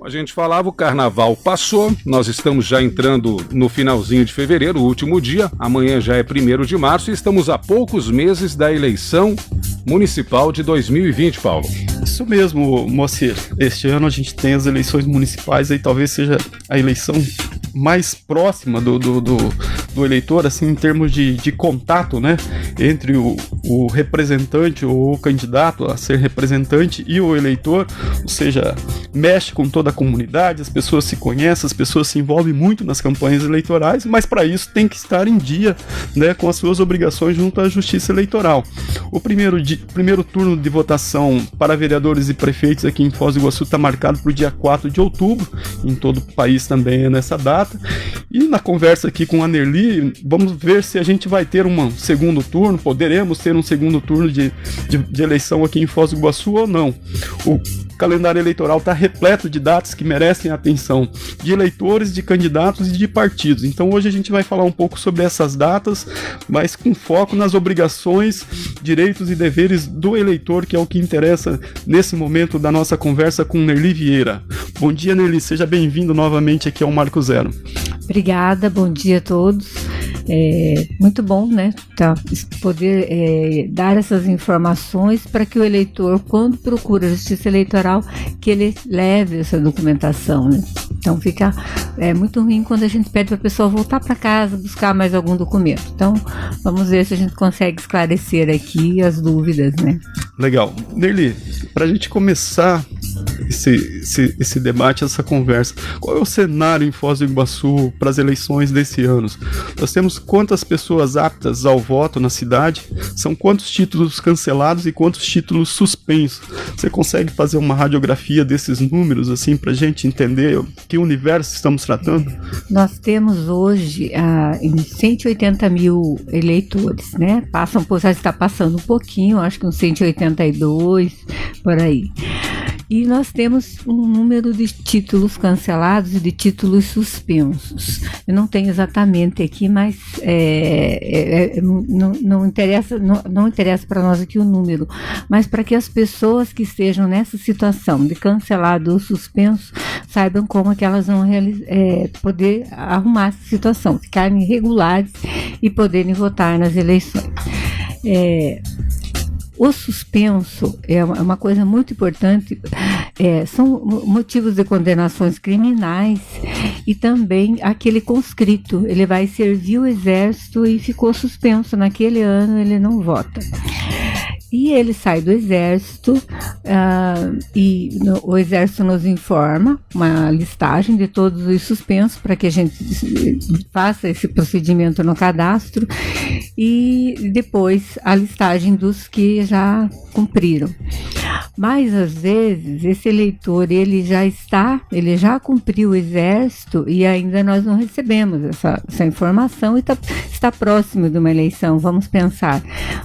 A gente falava, o carnaval passou, nós estamos já entrando no finalzinho de fevereiro, o último dia, amanhã já é 1º de março e estamos a poucos meses da eleição municipal de 2020, Paulo. Isso mesmo, Moacir. Este ano a gente tem as eleições municipais, aí talvez seja a eleição mais próxima do eleitor, assim, em termos de contato, né, entre o representante ou o candidato a ser representante e o eleitor, ou seja, mexe com toda a comunidade, as pessoas se conhecem, as pessoas se envolvem muito nas campanhas eleitorais, mas para isso tem que estar em dia, né, com as suas obrigações junto à Justiça Eleitoral. O primeiro turno de votação para vereadores e prefeitos aqui em Foz do Iguaçu está marcado para o dia 4 de outubro, em todo o país também é nessa data. E na conversa aqui com a Nerli, vamos ver se a gente vai ter um segundo turno, poderemos ter um segundo turno de eleição aqui em Foz do Iguaçu ou não. O calendário eleitoral está repleto de datas que merecem a atenção de eleitores, de candidatos e de partidos. Então hoje a gente vai falar um pouco sobre essas datas, mas com foco nas obrigações, direitos e deveres do eleitor, que é o que interessa nesse momento da nossa conversa com Nerli Vieira. Bom dia, Nerli, seja bem-vindo novamente aqui ao Marco Zero. Obrigada, bom dia a todos. Muito bom, né, poder dar essas informações para que o eleitor, quando procura a Justiça Eleitoral, que ele leve essa documentação, né? Então fica muito ruim quando a gente pede para a pessoa voltar para casa, buscar mais algum documento. Então vamos ver se a gente consegue esclarecer aqui as dúvidas, né? Legal. Nerli, para a gente começar esse debate, essa conversa, qual é o cenário em Foz do Iguaçu para as eleições desse ano? Nós temos quantas pessoas aptas ao voto na cidade? São quantos títulos cancelados e quantos títulos suspensos? Você consegue fazer uma radiografia desses números, assim, para a gente entender que universo estamos tratando? Nós temos hoje em 180 mil eleitores, né? Já está passando um pouquinho, acho que uns 182, por aí. E nós temos um número de títulos cancelados e de títulos suspensos. Eu não tenho exatamente aqui, mas não interessa para nós aqui o número, mas para que as pessoas que estejam nessa situação de cancelado ou suspenso saibam como é que elas vão poder arrumar essa situação, ficarem regulares e poderem votar nas eleições. O suspenso é uma coisa muito importante, são motivos de condenações criminais e também aquele conscrito, ele vai servir o exército e ficou suspenso naquele ano, ele não vota. E ele sai do exército o exército nos informa uma listagem de todos os suspensos para que a gente faça esse procedimento no cadastro e depois a listagem dos que já cumpriram. Mas às vezes esse eleitor ele já cumpriu o exército e ainda nós não recebemos essa informação e está próximo de uma eleição, vamos pensar,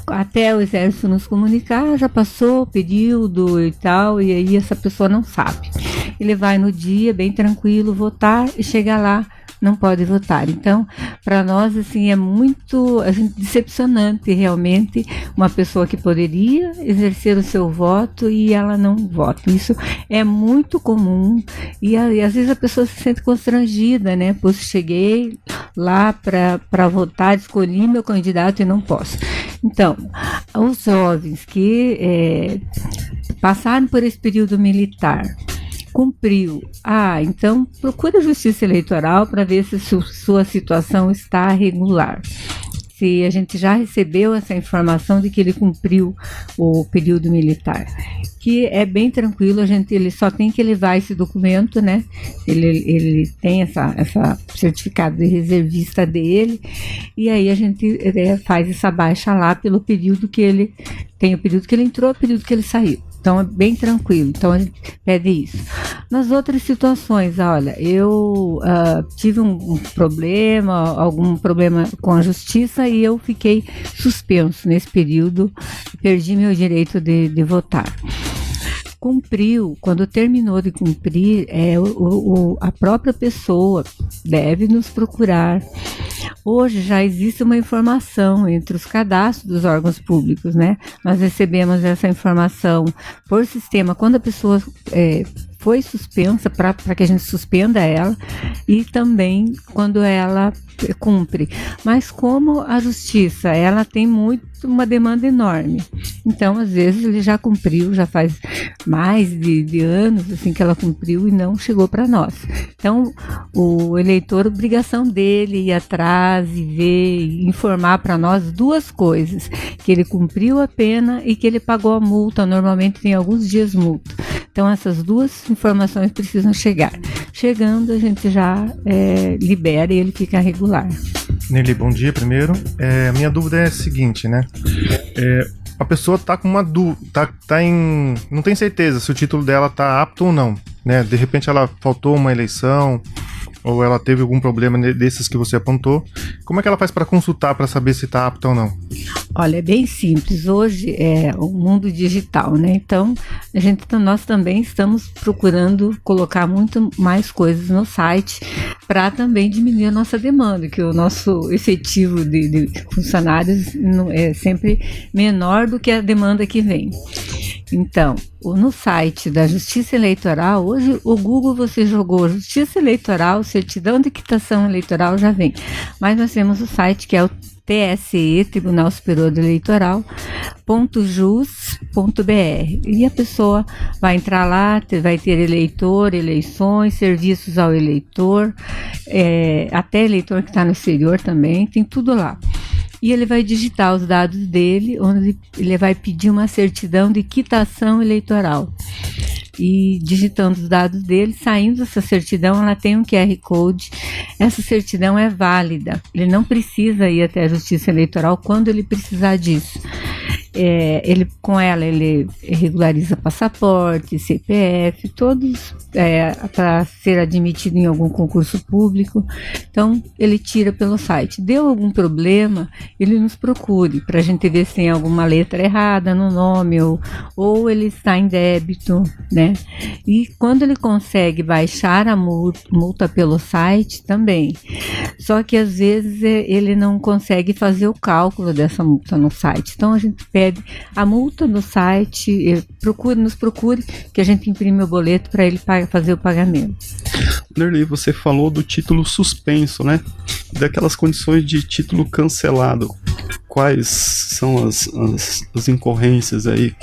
até o exército nos comunicar, já passou o período e tal, e aí essa pessoa não sabe. Ele vai no dia, bem tranquilo, votar e chega lá, não pode votar. Então, para nós, assim, é muito decepcionante, realmente, uma pessoa que poderia exercer o seu voto e ela não vota. Isso é muito comum e às vezes a pessoa se sente constrangida, né? Pois cheguei lá para votar, escolhi meu candidato e não posso. Então, os jovens que passaram por esse período militar, cumpriu. Então procura a Justiça Eleitoral para ver se sua situação está regular. Se a gente já recebeu essa informação de que ele cumpriu o período militar, que é bem tranquilo, ele só tem que levar esse documento, né? Ele tem essa certificado de reservista dele, e aí a gente faz essa baixa lá pelo período que ele tem, o período que ele entrou, o período que ele saiu. Então é bem tranquilo, então a gente pede isso. Nas outras situações, olha, eu tive algum problema com a justiça e eu fiquei suspenso nesse período, perdi meu direito de votar. Cumpriu, quando terminou de cumprir, a própria pessoa deve nos procurar. Hoje já existe uma informação entre os cadastros dos órgãos públicos, né? Nós recebemos essa informação por sistema. Quando a pessoa foi suspensa, para que a gente suspenda ela, e também quando ela cumpre. Mas como a justiça, ela tem uma demanda enorme, então às vezes ele já cumpriu, já faz mais de anos assim que ela cumpriu e não chegou para nós. Então o eleitor, obrigação dele ir atrás e ver e informar para nós duas coisas: que ele cumpriu a pena e que ele pagou a multa. Normalmente tem alguns dias multa. Então essas duas informações precisam chegar. Chegando, a gente já libera e ele fica regular. Nelly, bom dia primeiro. A minha dúvida é a seguinte, né? A pessoa tá com uma dúvida, não tem certeza se o título dela tá apto ou não, né? De repente ela faltou uma eleição, ou ela teve algum problema desses que você apontou. Como é que ela faz para consultar para saber se está apta ou não? Olha, é bem simples. Hoje é o mundo digital, né? Então, nós também estamos procurando colocar muito mais coisas no site para também diminuir a nossa demanda, que o nosso efetivo de funcionários é sempre menor do que a demanda que vem. Então, no site da Justiça Eleitoral, hoje o Google, você jogou Justiça Eleitoral, certidão de quitação eleitoral, já vem. Mas nós temos o site que é o TSE, Tribunal Superior Eleitoral, .jus.br, e a pessoa vai entrar lá, vai ter eleitor, eleições, serviços ao eleitor, até eleitor que está no exterior também, tem tudo lá. E ele vai digitar os dados dele, onde ele vai pedir uma certidão de quitação eleitoral. E digitando os dados dele, saindo essa certidão, ela tem um QR Code. Essa certidão é válida. Ele não precisa ir até a Justiça Eleitoral quando ele precisar disso. Com ela ele regulariza passaporte, CPF, todos para ser admitido em algum concurso público. Então ele tira pelo site. Deu algum problema, ele nos procure para a gente ver se tem alguma letra errada no nome ou ele está em débito, né? E quando ele consegue baixar a multa pelo site também. Só que às vezes ele não consegue fazer o cálculo dessa multa no site. Então a gente pede a multa no site, nos procure que a gente imprime o boleto para ele fazer o pagamento. Nerli, você falou do título suspenso, né? Daquelas condições de título cancelado. Quais são as incorrências aí?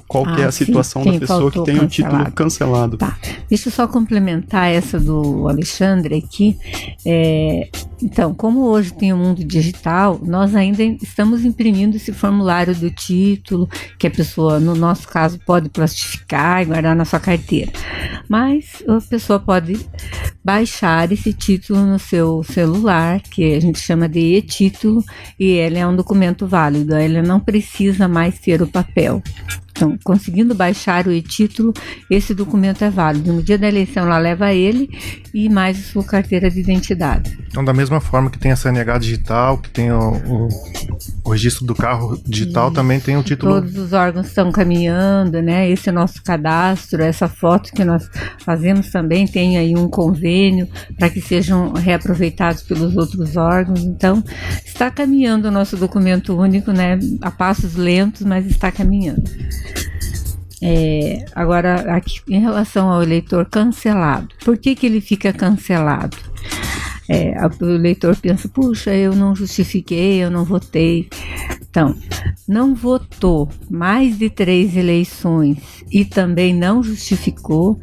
Qual que é a situação da pessoa que tem o título cancelado? Tá. Deixa eu só complementar essa do Alexandre aqui. Então, como hoje tem o mundo digital, nós ainda estamos imprimindo esse formulário do título, que a pessoa, no nosso caso, pode plastificar e guardar na sua carteira. Mas a pessoa pode baixar esse título no seu celular, que a gente chama de e-título, e ele é um documento válido, ele não precisa mais ter o papel. Então, conseguindo baixar o e-título, esse documento é válido. No dia da eleição, ela leva ele e mais a sua carteira de identidade. Então, da mesma forma que tem a CNH digital, que tem o registro do carro digital, isso, também tem o título... Todos os órgãos estão caminhando, né? Esse é o nosso cadastro, essa foto que nós fazemos também tem aí um convênio para que sejam reaproveitados pelos outros órgãos. Então, está caminhando o nosso documento único, né? A passos lentos, mas está caminhando. Agora, aqui, em relação ao eleitor cancelado, por que ele fica cancelado? O eleitor pensa, puxa, eu não justifiquei, eu não votei. Então, não votou mais de 3 eleições e também não justificou,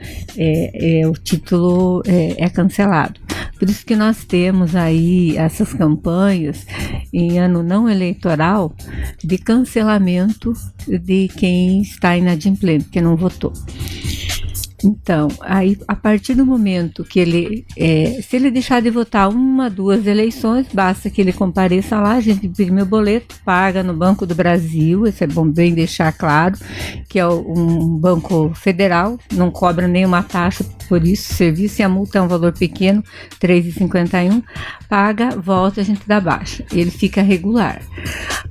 o título é cancelado. Por isso que nós temos aí essas campanhas em ano não eleitoral de cancelamento de quem está inadimplente, que não votou. Então, aí, a partir do momento que ele, se ele deixar de votar 1, 2 eleições, basta que ele compareça lá, a gente imprime o boleto, paga no Banco do Brasil, isso é bom bem deixar claro, que é um banco federal, não cobra nenhuma taxa por isso, serviço, e a multa é um valor pequeno, R$ 3,51, paga, volta, a gente dá baixa, ele fica regular.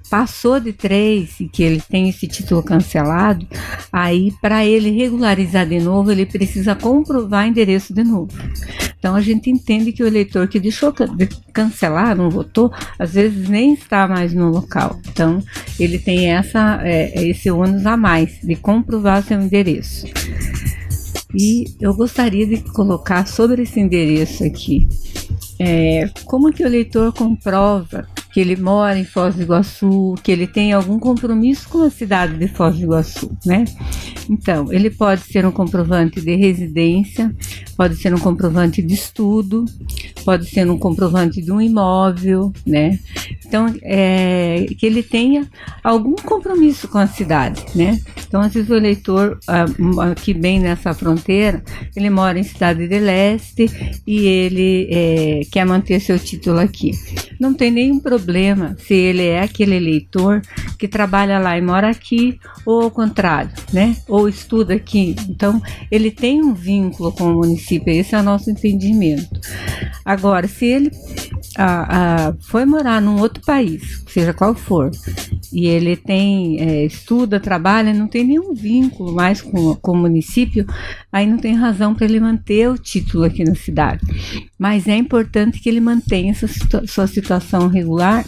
Passou de 3 e que ele tem esse título cancelado, aí para ele regularizar de novo, ele precisa comprovar endereço de novo. Então a gente entende que o eleitor que deixou de cancelar, não votou, às vezes nem está mais no local. Então ele tem esse ônus a mais de comprovar seu endereço. E eu gostaria de colocar sobre esse endereço aqui, como que o eleitor comprova que ele mora em Foz do Iguaçu, que ele tem algum compromisso com a cidade de Foz do Iguaçu, né? Então, ele pode ser um comprovante de residência, pode ser um comprovante de estudo, pode ser um comprovante de um imóvel, né? Então, que ele tenha algum compromisso com a cidade, né? Então, às vezes o eleitor, aqui bem nessa fronteira, ele mora em Cidade de Leste e ele quer manter seu título aqui. Não tem nenhum problema se ele é aquele eleitor que trabalha lá e mora aqui, ou ao contrário, né? Ou estuda aqui. Então, ele tem um vínculo com o município, esse é o nosso entendimento. Agora, se ele foi morar num outro país, seja qual for, e ele estuda, trabalha, não tem nenhum vínculo mais com o município, aí não tem razão para ele manter o título aqui na cidade. Mas é importante que ele mantenha sua situação regular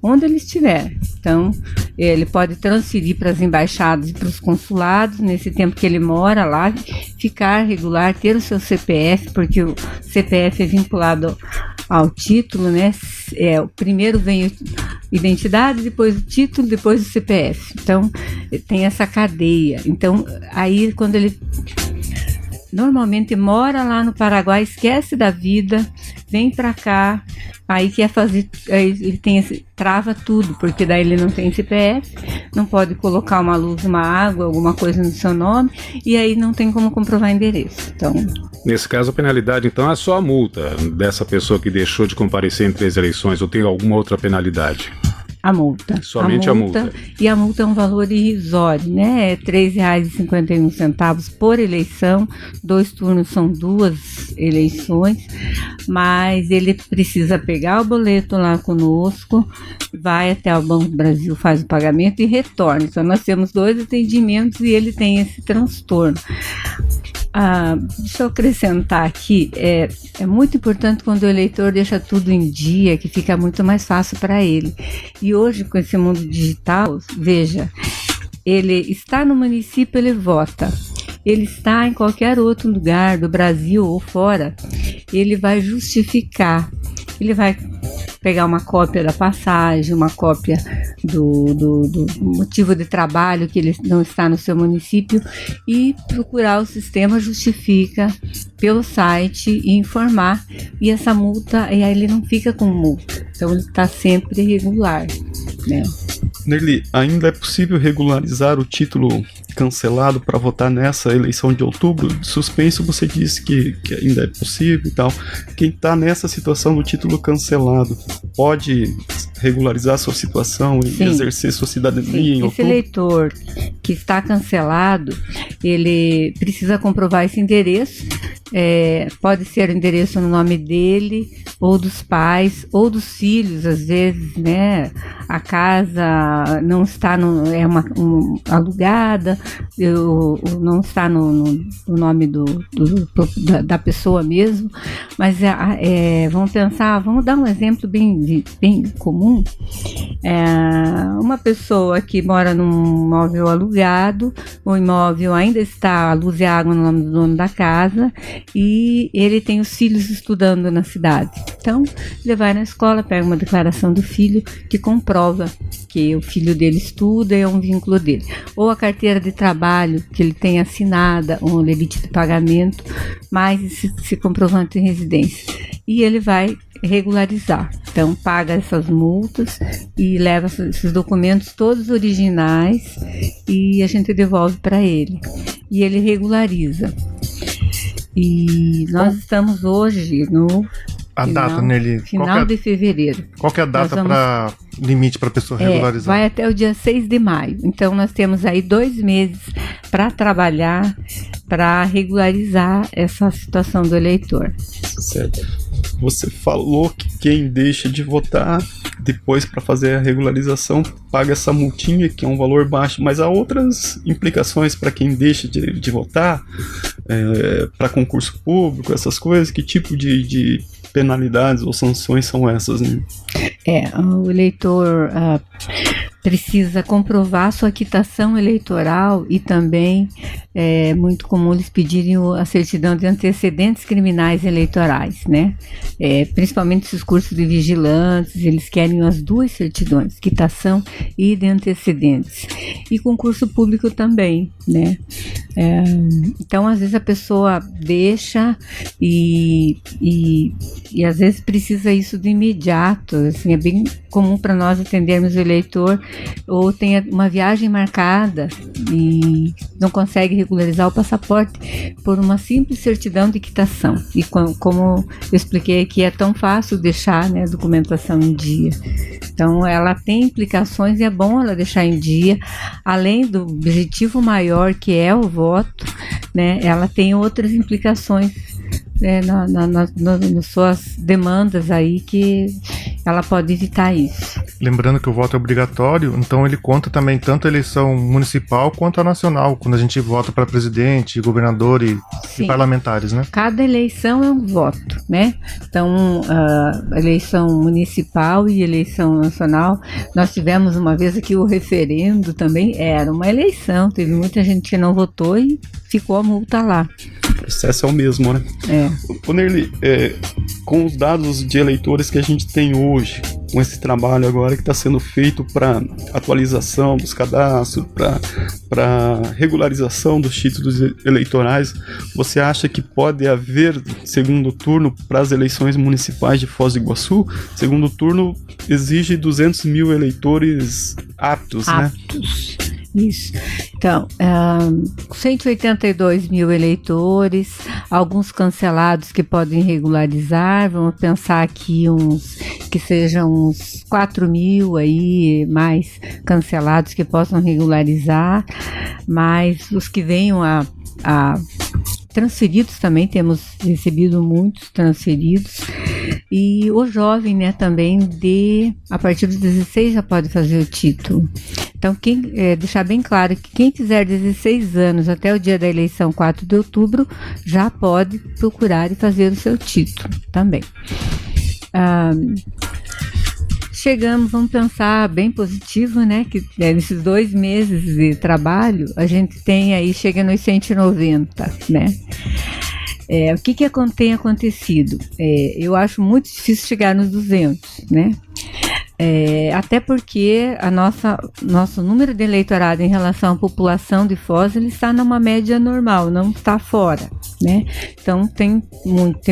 onde ele estiver. Então, ele pode transferir para as embaixadas e para os consulados, nesse tempo que ele mora lá, ficar regular, ter o seu CPF, porque o CPF é vinculado ao título, né? Primeiro vem a identidade, depois o título, depois o CPF. Então, tem essa cadeia. Então, aí quando ele normalmente mora lá no Paraguai, esquece da vida, vem para cá, aí quer fazer, aí ele trava tudo, porque daí ele não tem CPF, não pode colocar uma luz, uma água, alguma coisa no seu nome, e aí não tem como comprovar endereço. Então, nesse caso, a penalidade, então, é só a multa dessa pessoa que deixou de comparecer em 3 eleições, ou tem alguma outra penalidade? A multa. Somente a multa. E a multa é um valor irrisório, né? É R$ 3,51 por eleição. 2 turnos são 2 eleições. Mas ele precisa pegar o boleto lá conosco, vai até o Banco do Brasil, faz o pagamento e retorna. Então, nós temos 2 atendimentos e ele tem esse transtorno. Deixa eu acrescentar aqui, é muito importante quando o eleitor deixa tudo em dia, que fica muito mais fácil para ele. E hoje, com esse mundo digital, veja, ele está no município, ele vota. Ele está em qualquer outro lugar do Brasil ou fora, ele vai justificar, ele vai pegar uma cópia da passagem, uma cópia do motivo de trabalho que ele não está no seu município e procurar o sistema justifica pelo site e informar, e essa multa, e aí ele não fica com multa, então ele está sempre regular, né? Nerli, ainda é possível regularizar o título cancelado para votar nessa eleição de outubro? De suspenso, você disse que ainda é possível e tal. Quem está nessa situação do título cancelado pode regularizar sua situação e exercer sua cidadania em outubro? Esse eleitor que está cancelado, ele precisa comprovar esse endereço. Pode ser o endereço no nome dele, ou dos pais, ou dos filhos, às vezes, né? A casa não está alugada, não está no nome da pessoa mesmo, mas vamos pensar, vamos dar um exemplo bem comum. Uma pessoa que mora num imóvel alugado, o imóvel ainda está a luz e a água no nome do dono da casa, e ele tem os filhos estudando na cidade. Então, ele vai na escola, pega uma declaração do filho que comprova que o filho dele estuda e é um vínculo dele. Ou a carteira de trabalho que ele tem assinada, um limite de pagamento, mais esse comprovante de residência. E ele vai regularizar. Então, paga essas multas e leva esses documentos todos originais e a gente devolve para ele. E ele regulariza. E nós estamos hoje no data, Nerli, final de fevereiro. Qual que é a data para limite para a pessoa regularizar? Vai até o dia 6 de maio. Então, nós temos aí 2 meses para trabalhar, para regularizar essa situação do eleitor. Certo. Você falou que quem deixa de votar depois para fazer a regularização paga essa multinha, que é um valor baixo, mas há outras implicações para quem deixa de votar, para concurso público, essas coisas. Que tipo de penalidades ou sanções são essas, né? O eleitor precisa comprovar sua quitação eleitoral e também é muito comum eles pedirem a certidão de antecedentes criminais eleitorais, né? Principalmente esses cursos de vigilantes, eles querem as duas certidões, quitação e de antecedentes. E concurso público também, né? Então, às vezes a pessoa deixa e às vezes precisa isso de imediato, assim, é bem comum para nós atendermos o eleitor ou tem uma viagem marcada e não consegue regularizar o passaporte por uma simples certidão de quitação. E como eu expliquei aqui, é tão fácil deixar, né, a documentação em dia. Então, ela tem implicações e é bom ela deixar em dia, além do objetivo maior que é o voto, né, ela tem outras implicações nas suas demandas aí que ela pode evitar isso. Lembrando que o voto é obrigatório, então ele conta também tanto a eleição municipal quanto a nacional, quando a gente vota para presidente, governador e parlamentares, né? Cada eleição é um voto, né? Então, a eleição municipal e eleição nacional, nós tivemos uma vez aqui o referendo também, era uma eleição, teve muita gente que não votou e ficou a multa lá. O processo é o mesmo, né? Ô Nerli, com os dados de eleitores que a gente tem hoje, com esse trabalho agora que está sendo feito para atualização dos cadastros, para regularização dos títulos eleitorais, você acha que pode haver segundo turno para as eleições municipais de Foz do Iguaçu? Segundo turno exige 200 mil eleitores aptos, né? Isso. Então, 182 mil eleitores, alguns cancelados que podem regularizar, vamos pensar aqui que sejam uns 4 mil aí, mais cancelados que possam regularizar, mas os que venham a transferidos também, temos recebido muitos transferidos, e o jovem, né, também a partir dos 16 já pode fazer o título. Então, deixar bem claro que quem fizer 16 anos até o dia da eleição, 4 de outubro, já pode procurar e fazer o seu título também. Vamos pensar bem positivo, né, que nesses 2 meses de trabalho, a gente chega nos 190, né. O que tem acontecido? Eu acho muito difícil chegar nos 200, né? Até porque nosso número de eleitorado em relação à população de Foz, ele está numa média normal, não está fora, né? Então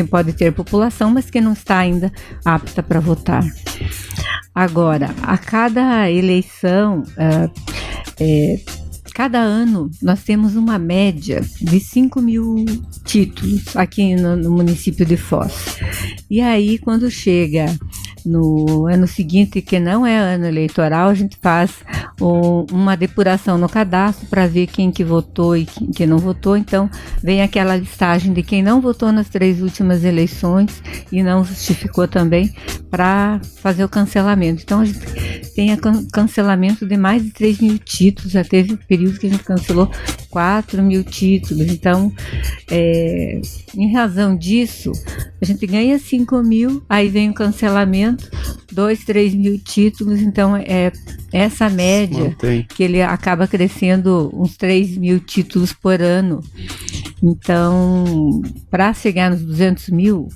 pode ter população, mas que não está ainda apta para votar. Agora, a cada eleição, cada ano nós temos uma média de 5 mil títulos aqui no município de Foz. E aí, quando chega no ano seguinte, que não é ano eleitoral, a gente faz uma depuração no cadastro para ver quem que votou e quem que não votou. Então, vem aquela listagem de quem não votou nas 3 últimas eleições e não justificou também para fazer o cancelamento. Então, a gente tem cancelamento de mais de 3 mil títulos, já teve período que a gente cancelou 4 mil títulos. Então, em razão disso, a gente ganha 5 mil, aí vem o cancelamento, 2, 3 mil títulos, então essa média que ele acaba crescendo uns 3 mil títulos por ano. Então, para chegar nos 200 mil,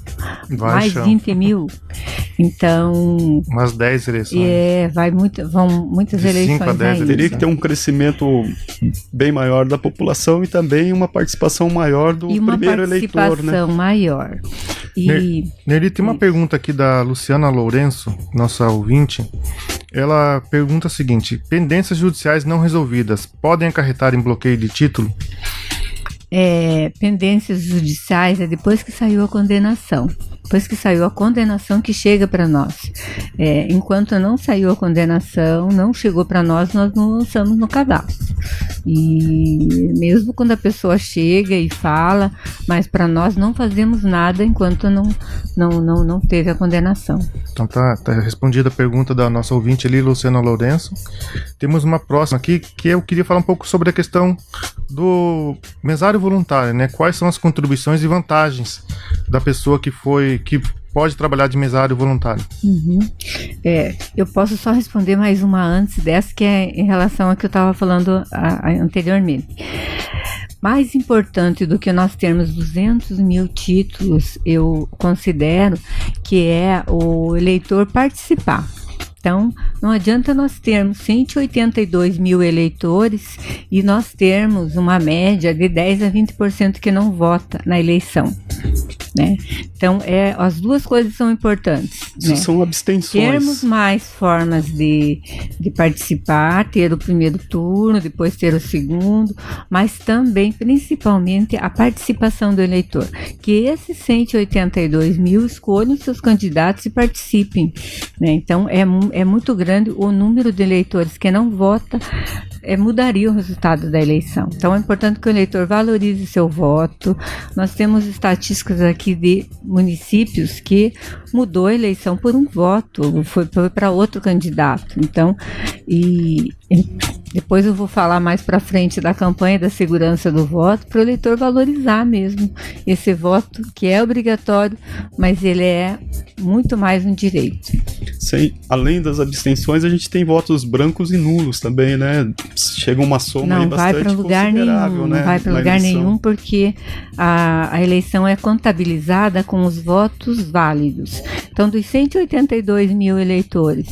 mais 20 mil, então... Umas 10 eleições. Vão muitas eleições ainda. Teria que ter um crescimento bem maior da população e também uma participação maior do primeiro eleitor, né? Uma participação maior. Nerli, tem uma pergunta aqui da Luciana Lourenço, nossa ouvinte. Ela pergunta o seguinte: pendências judiciais não resolvidas podem acarretar em bloqueio de título? Pendências judiciais depois que saiu a condenação. Depois que saiu a condenação que chega para nós. Enquanto não saiu a condenação, não chegou para nós não lançamos no cadastro. E mesmo quando a pessoa chega e fala, mas para nós não fazemos nada enquanto não teve a condenação. Então tá respondida a pergunta da nossa ouvinte ali, Luciana Lourenço. Temos uma próxima aqui que eu queria falar um pouco sobre a questão do mesário voluntário, né? Quais são as contribuições e vantagens da pessoa que pode trabalhar de mesário voluntário? Eu posso só responder mais uma antes dessa, que é em relação ao que eu estava falando anteriormente. Mais importante do que nós termos 200 mil títulos, eu considero que é o eleitor participar. Então, não adianta nós termos 182 mil eleitores e nós termos uma média de 10 a 20% que não vota na eleição, né? Então, as duas coisas são importantes, né? São abstenções. Termos mais formas de participar, ter o primeiro turno, depois ter o segundo, mas também, principalmente, a participação do eleitor. Que esses 182 mil escolham seus candidatos e participem, né? Então, é muito grande o número de eleitores que não vota, mudaria o resultado da eleição. Então é importante que o eleitor valorize seu voto. Nós temos estatísticas aqui de municípios que mudou a eleição por um voto, foi para outro candidato. Então, depois eu vou falar mais para frente da campanha da segurança do voto, para o eleitor valorizar mesmo esse voto, que é obrigatório, mas ele é muito mais um direito. Sim, além das abstenções, a gente tem votos brancos e nulos também, né? Chega uma soma aí bastante considerável, né? Não vai para lugar nenhum, porque a eleição é contabilizada com os votos válidos. Então, dos 182 mil eleitores,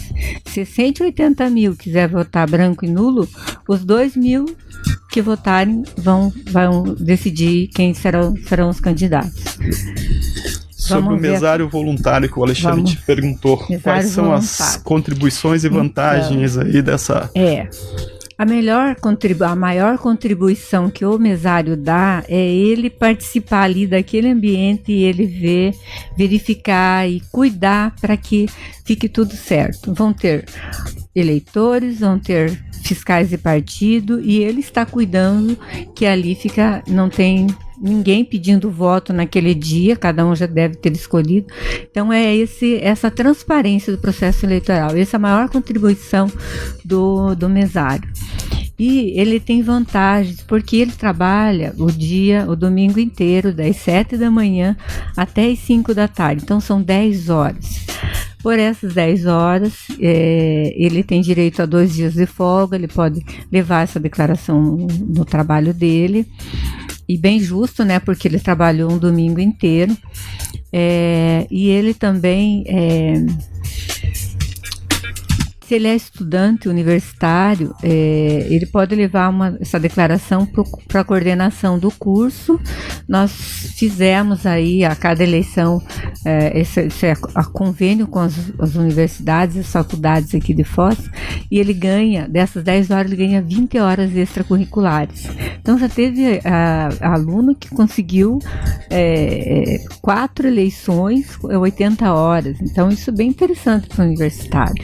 se 180 mil quiser votar branco e nulo, os 2 mil que votarem vão decidir quem serão os candidatos. Sobre o mesário voluntário que o Alexandre te perguntou, quais são as contribuições e vantagens aí dessa... A maior contribuição que o mesário dá é ele participar ali daquele ambiente e ele verificar e cuidar para que fique tudo certo. Vão ter eleitores, vão ter fiscais de partido e ele está cuidando que ali não tem ninguém pedindo voto naquele dia, cada um já deve ter escolhido. Então essa transparência do processo eleitoral, essa é a maior contribuição do mesário. E ele tem vantagens, porque ele trabalha o domingo inteiro, das 7 da manhã até as 5 da tarde, então são 10 horas. Por essas 10 horas, ele tem direito a 2 dias de folga, ele pode levar essa declaração no trabalho dele. E bem justo, né? Porque ele trabalhou um domingo inteiro. E ele também, se ele é estudante universitário, ele pode levar essa declaração para a coordenação do curso. Nós fizemos aí a cada eleição esse convênio com as universidades e as faculdades aqui de Foz, e ele ganha, dessas 10 horas, ele ganha 20 horas extracurriculares. Então já teve aluno que conseguiu 4 eleições, 80 horas. Então isso é bem interessante para o universitário.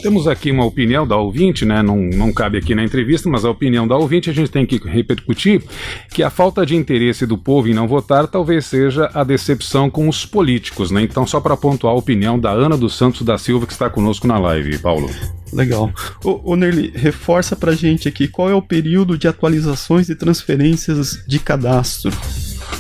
Temos aqui uma opinião da ouvinte, né? Não cabe aqui na entrevista, mas a opinião da ouvinte a gente tem que repercutir, que a falta de interesse do povo em não votar talvez seja a decepção com os políticos, né? Então, só para pontuar a opinião da Ana dos Santos da Silva, que está conosco na live, Paulo. Legal. Ô Nerli, reforça pra gente aqui, qual é o período de atualizações e transferências de cadastro?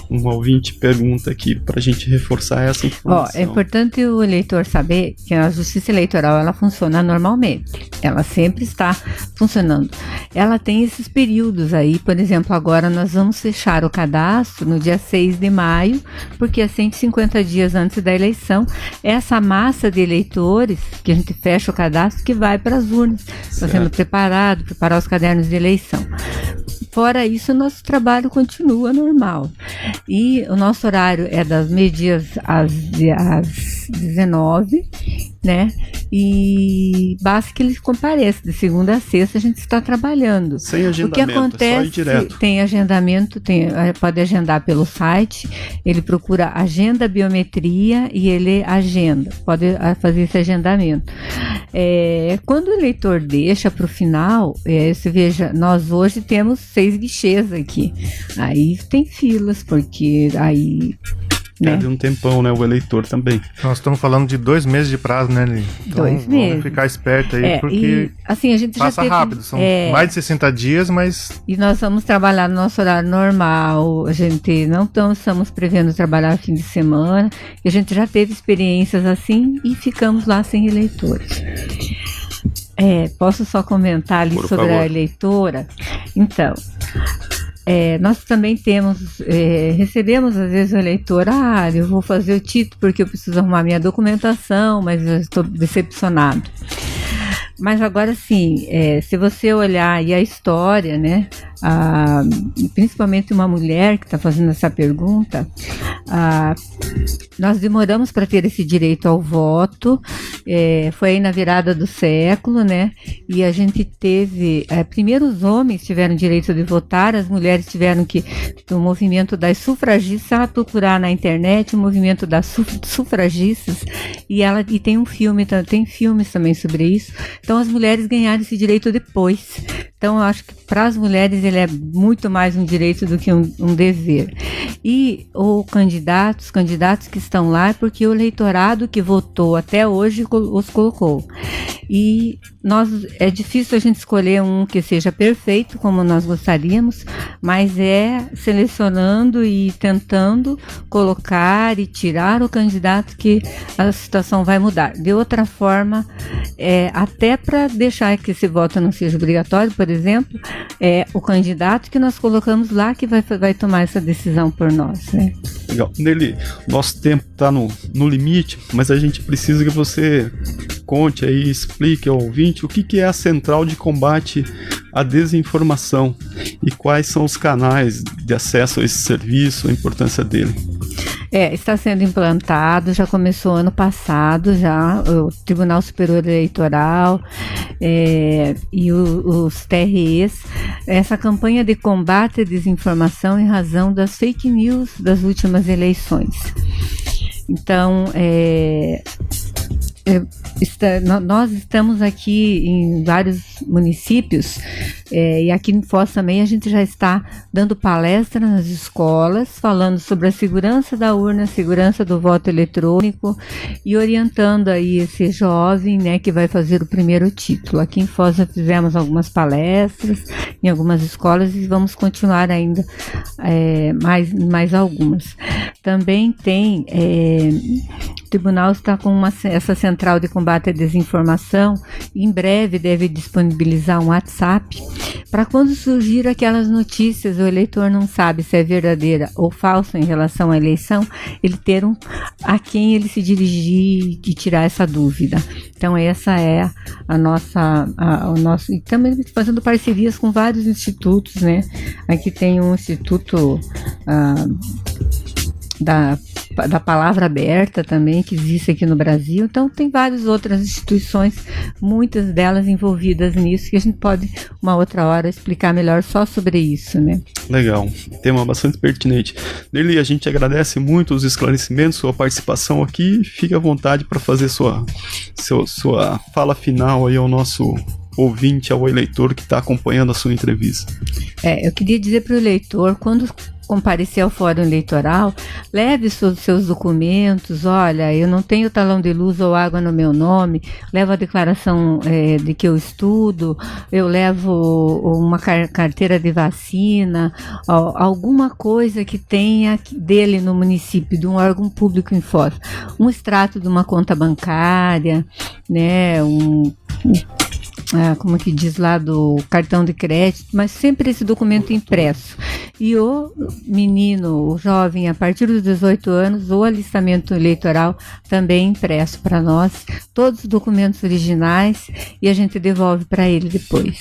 Um ouvinte pergunta aqui pra gente reforçar essa informação. É importante o eleitor saber que a Justiça Eleitoral, ela funciona normalmente. Ela sempre está funcionando. Ela tem esses períodos aí, por exemplo, agora nós vamos fechar o cadastro no dia 6 de maio, porque é 150 dias antes da eleição, essa massa de eleitores que a gente fecha o cadastro que vai para as urnas, está sendo preparar os cadernos de eleição. Fora isso, nosso trabalho continua normal. E o nosso horário é das meio-dias às 19, né? E basta que eles compareçam. De segunda a sexta a gente está trabalhando. Sem agendamento, o que acontece, só ir direto. Tem agendamento, pode agendar pelo site, ele procura agenda biometria e ele agenda, pode fazer esse agendamento. Quando o eleitor deixa para o final, você veja, nós hoje temos 6 guichês aqui. Aí tem filas, porque aí né? De um tempão, né? O eleitor também. Nós estamos falando de 2 meses de prazo, né, Lili? Então, 2 meses. Vamos ficar esperto aí, porque E, assim, a gente passa já teve, rápido. São mais de 60 dias, mas E nós vamos trabalhar no nosso horário normal, a gente não estamos prevendo trabalhar fim de semana, e a gente já teve experiências assim e ficamos lá sem eleitores. Posso só comentar ali Por sobre favor. a eleitora? Então, nós também recebemos às vezes o eleitor, eu vou fazer o título porque eu preciso arrumar minha documentação, mas eu estou decepcionado. Mas agora sim, se você olhar aí a história, né, principalmente uma mulher que está fazendo essa pergunta, nós demoramos para ter esse direito ao voto, foi aí na virada do século, né, e a gente teve, primeiro os homens tiveram direito de votar, as mulheres tiveram que, o movimento das sufragistas, ela procurar na internet o movimento das sufragistas, e tem filmes também sobre isso. Então as mulheres ganharam esse direito depois. Então eu acho que para as mulheres ele é muito mais um direito do que um dever. E os candidatos que estão lá é porque o eleitorado que votou até hoje os colocou. E é difícil a gente escolher um que seja perfeito como nós gostaríamos, mas selecionando e tentando colocar e tirar o candidato que a situação vai mudar. De outra forma, até para deixar que esse voto não seja obrigatório, por exemplo, o candidato que nós colocamos lá que vai tomar essa decisão por nós, né? Legal. Nele, nosso tempo está no limite, mas a gente precisa que você conte aí, explique ao ouvinte o que é a Central de Combate à Desinformação e quais são os canais de acesso a esse serviço, a importância dele. Está sendo implantado, já começou ano passado, o Tribunal Superior Eleitoral e os TREs, essa campanha de combate à desinformação em razão das fake news das últimas eleições. Então, nós estamos aqui em vários municípios e aqui em Foz também a gente já está dando palestra nas escolas falando sobre a segurança da urna, a segurança do voto eletrônico e orientando aí esse jovem, né, que vai fazer o primeiro título. Aqui em Foz já fizemos algumas palestras em algumas escolas e vamos continuar ainda mais algumas. Também tem o tribunal está com essa central de combate à desinformação, em breve deve disponibilizar um WhatsApp para quando surgir aquelas notícias, o eleitor não sabe se é verdadeira ou falsa em relação à eleição, ele ter a quem ele se dirigir e tirar essa dúvida. Então essa é o nosso, e também fazendo parcerias com vários institutos, né? Aqui tem um instituto da Palavra Aberta também, que existe aqui no Brasil. Então tem várias outras instituições, muitas delas envolvidas nisso, que a gente pode uma outra hora explicar melhor só sobre isso, né? Legal, tema bastante pertinente. Neli, a gente agradece muito os esclarecimentos, sua participação aqui, fique à vontade para fazer sua fala final aí ao nosso ouvinte, ao eleitor que está acompanhando a sua entrevista. Eu queria dizer para o eleitor, quando comparecer ao fórum eleitoral, leve os seus documentos. Olha, eu não tenho talão de luz ou água no meu nome, levo a declaração de que eu estudo, eu levo uma carteira de vacina, alguma coisa que tenha dele no município, de um órgão público em Foz, um extrato de uma conta bancária, né, como que diz lá, do cartão de crédito, mas sempre esse documento impresso. E o menino, o jovem, a partir dos 18 anos, o alistamento eleitoral também impresso para nós, todos os documentos originais, e a gente devolve para ele depois.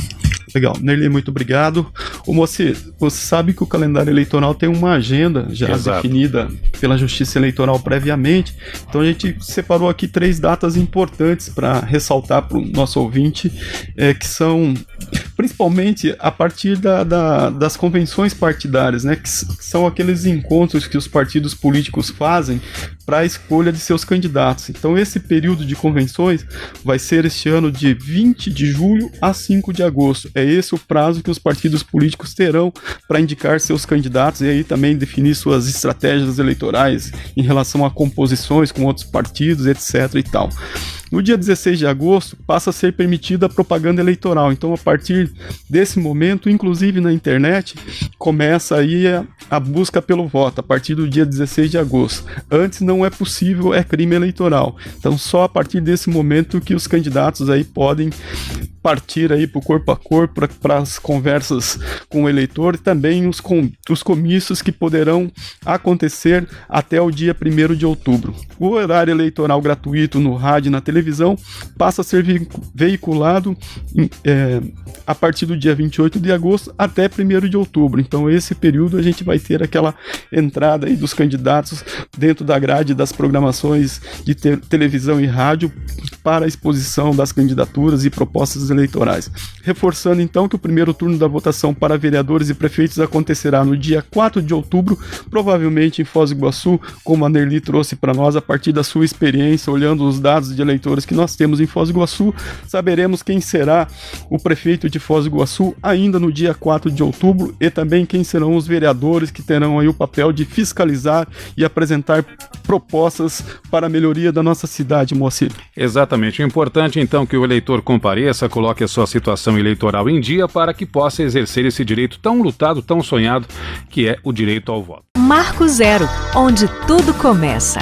Legal, Nerli, muito obrigado. Ô Moacir, você sabe que o calendário eleitoral tem uma agenda já definida pela Justiça Eleitoral previamente, então a gente separou aqui 3 datas importantes para ressaltar para o nosso ouvinte, que são principalmente a partir das convenções partidárias, né, que são aqueles encontros que os partidos políticos fazem para a escolha de seus candidatos. Então esse período de convenções vai ser este ano de 20 de julho a 5 de agosto. É esse o prazo que os partidos políticos terão para indicar seus candidatos e aí também definir suas estratégias eleitorais eleitorais em relação a composições com outros partidos, etc. e tal. No dia 16 de agosto, passa a ser permitida a propaganda eleitoral. Então, a partir desse momento, inclusive na internet, começa aí a busca pelo voto, a partir do dia 16 de agosto. Antes não é possível, é crime eleitoral. Então, só a partir desse momento que os candidatos aí podem partir aí para o corpo a corpo, para as conversas com o eleitor e também os comícios que poderão acontecer até o dia 1º de outubro. O horário eleitoral gratuito no rádio e na televisão passa a ser veiculado a partir do dia 28 de agosto até 1º de outubro. Então, esse período a gente vai ter aquela entrada aí dos candidatos dentro da grade das programações de televisão e rádio para a exposição das candidaturas e propostas eleitorais. Reforçando então que o primeiro turno da votação para vereadores e prefeitos acontecerá no dia 4 de outubro, provavelmente em Foz do Iguaçu, como a Nerli trouxe para nós a partir da sua experiência, olhando os dados de eleitores que nós temos em Foz do Iguaçu, saberemos quem será o prefeito de Foz do Iguaçu ainda no dia 4 de outubro e também quem serão os vereadores que terão aí o papel de fiscalizar e apresentar propostas para a melhoria da nossa cidade, Moacir. Exatamente. É importante, então, que o eleitor compareça, coloque a sua situação eleitoral em dia para que possa exercer esse direito tão lutado, tão sonhado, que é o direito ao voto. Marco Zero, onde tudo começa.